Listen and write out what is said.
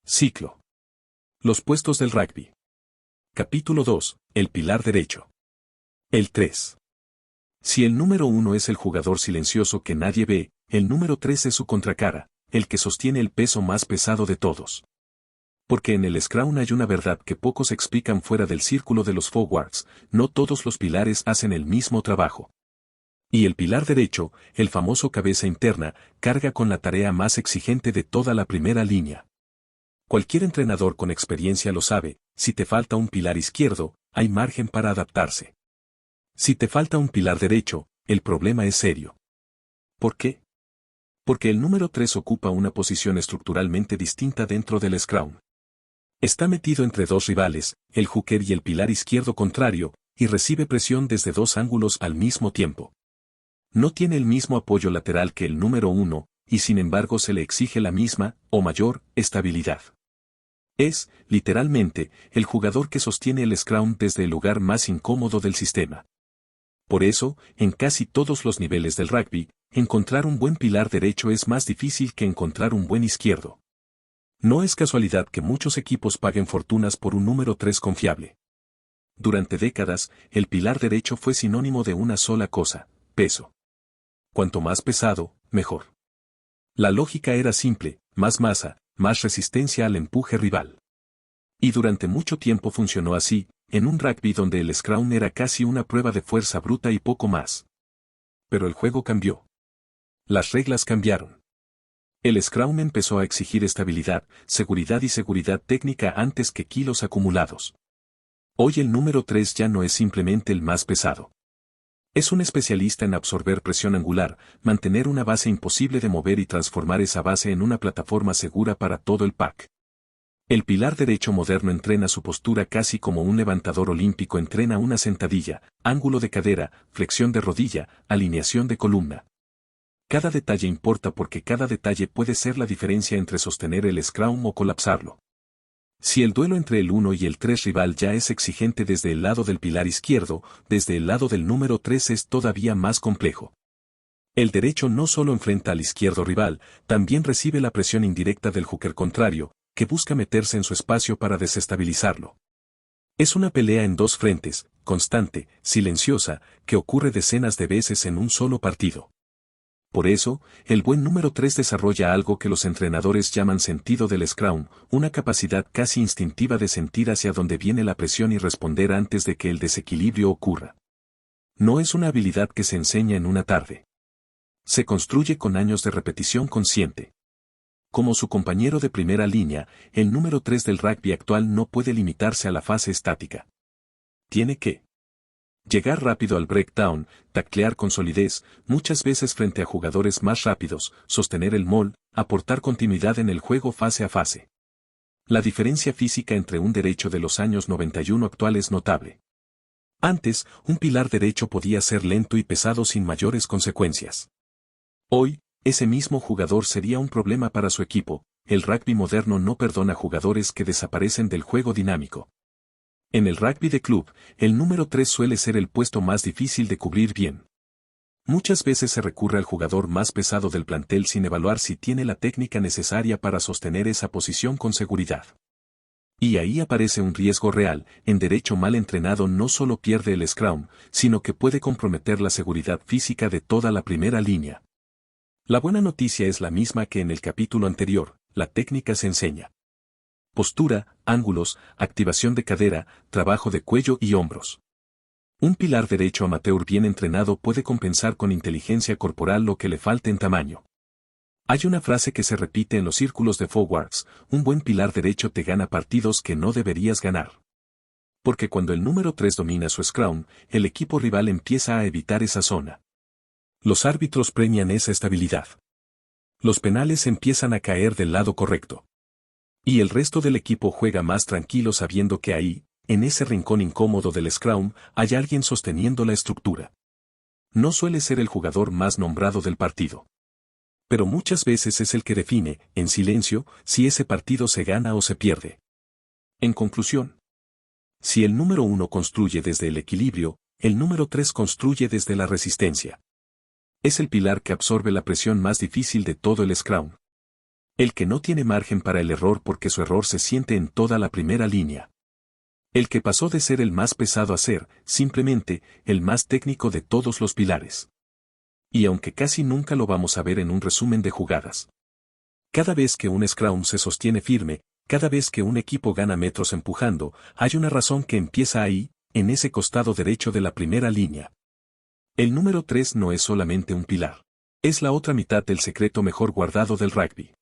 Ciclo. Los puestos del rugby. Capítulo 2. El pilar derecho. El 3. Si el número 1 es el jugador silencioso que nadie ve, el número 3 es su contracara, el que sostiene el peso más pesado de todos. Porque en el Scrum hay una verdad que pocos explican fuera del círculo de los forwards, no todos los pilares hacen el mismo trabajo. Y el pilar derecho, el famoso cabeza interna, carga con la tarea más exigente de toda la primera línea. Cualquier entrenador con experiencia lo sabe, si te falta un pilar izquierdo, hay margen para adaptarse. Si te falta un pilar derecho, el problema es serio. ¿Por qué? Porque el número 3 ocupa una posición estructuralmente distinta dentro del Scrum. Está metido entre dos rivales, el hooker y el pilar izquierdo contrario, y recibe presión desde dos ángulos al mismo tiempo. No tiene el mismo apoyo lateral que el número 1, y sin embargo se le exige la misma, o mayor, estabilidad. Es, literalmente, el jugador que sostiene el Scrum desde el lugar más incómodo del sistema. Por eso, en casi todos los niveles del rugby, encontrar un buen pilar derecho es más difícil que encontrar un buen izquierdo. No es casualidad que muchos equipos paguen fortunas por un número 3 confiable. Durante décadas, el pilar derecho fue sinónimo de una sola cosa: peso. Cuanto más pesado, mejor. La lógica era simple: más masa, más resistencia al empuje rival. Y durante mucho tiempo funcionó así, en un rugby donde el Scrum era casi una prueba de fuerza bruta y poco más. Pero el juego cambió. Las reglas cambiaron. El Scrum empezó a exigir estabilidad, seguridad y seguridad técnica antes que kilos acumulados. Hoy el número 3 ya no es simplemente el más pesado. Es un especialista en absorber presión angular, mantener una base imposible de mover y transformar esa base en una plataforma segura para todo el pack. El pilar derecho moderno entrena su postura casi como un levantador olímpico entrena una sentadilla, ángulo de cadera, flexión de rodilla, alineación de columna. Cada detalle importa porque cada detalle puede ser la diferencia entre sostener el Scrum o colapsarlo. Si el duelo entre el 1 y el 3 rival ya es exigente desde el lado del pilar izquierdo, desde el lado del número 3 es todavía más complejo. El derecho no solo enfrenta al izquierdo rival, también recibe la presión indirecta del hooker contrario, que busca meterse en su espacio para desestabilizarlo. Es una pelea en dos frentes, constante, silenciosa, que ocurre decenas de veces en un solo partido. Por eso, el buen número 3 desarrolla algo que los entrenadores llaman sentido del Scrum, una capacidad casi instintiva de sentir hacia dónde viene la presión y responder antes de que el desequilibrio ocurra. No es una habilidad que se enseña en una tarde. Se construye con años de repetición consciente. Como su compañero de primera línea, el número 3 del rugby actual no puede limitarse a la fase estática. Tiene que llegar rápido al breakdown, taclear con solidez, muchas veces frente a jugadores más rápidos, sostener el maul, aportar continuidad en el juego fase a fase. La diferencia física entre un derecho de los años 91 actual es notable. Antes, un pilar derecho podía ser lento y pesado sin mayores consecuencias. Hoy, ese mismo jugador sería un problema para su equipo. El rugby moderno no perdona jugadores que desaparecen del juego dinámico. En el rugby de club, el número 3 suele ser el puesto más difícil de cubrir bien. Muchas veces se recurre al jugador más pesado del plantel sin evaluar si tiene la técnica necesaria para sostener esa posición con seguridad. Y ahí aparece un riesgo real: en derecho mal entrenado no solo pierde el Scrum, sino que puede comprometer la seguridad física de toda la primera línea. La buena noticia es la misma que en el capítulo anterior: la técnica se enseña. Postura, ángulos, activación de cadera, trabajo de cuello y hombros. Un pilar derecho amateur bien entrenado puede compensar con inteligencia corporal lo que le falte en tamaño. Hay una frase que se repite en los círculos de forwards: un buen pilar derecho te gana partidos que no deberías ganar. Porque cuando el número 3 domina su Scrum, el equipo rival empieza a evitar esa zona. Los árbitros premian esa estabilidad. Los penales empiezan a caer del lado correcto. Y el resto del equipo juega más tranquilo sabiendo que ahí, en ese rincón incómodo del Scrum, hay alguien sosteniendo la estructura. No suele ser el jugador más nombrado del partido. Pero muchas veces es el que define, en silencio, si ese partido se gana o se pierde. En conclusión, si el número 1 construye desde el equilibrio, el número 3 construye desde la resistencia. Es el pilar que absorbe la presión más difícil de todo el Scrum. El que no tiene margen para el error porque su error se siente en toda la primera línea. El que pasó de ser el más pesado a ser, simplemente, el más técnico de todos los pilares. Y aunque casi nunca lo vamos a ver en un resumen de jugadas. Cada vez que un scrum se sostiene firme, cada vez que un equipo gana metros empujando, hay una razón que empieza ahí, en ese costado derecho de la primera línea. El número 3 no es solamente un pilar. Es la otra mitad del secreto mejor guardado del rugby.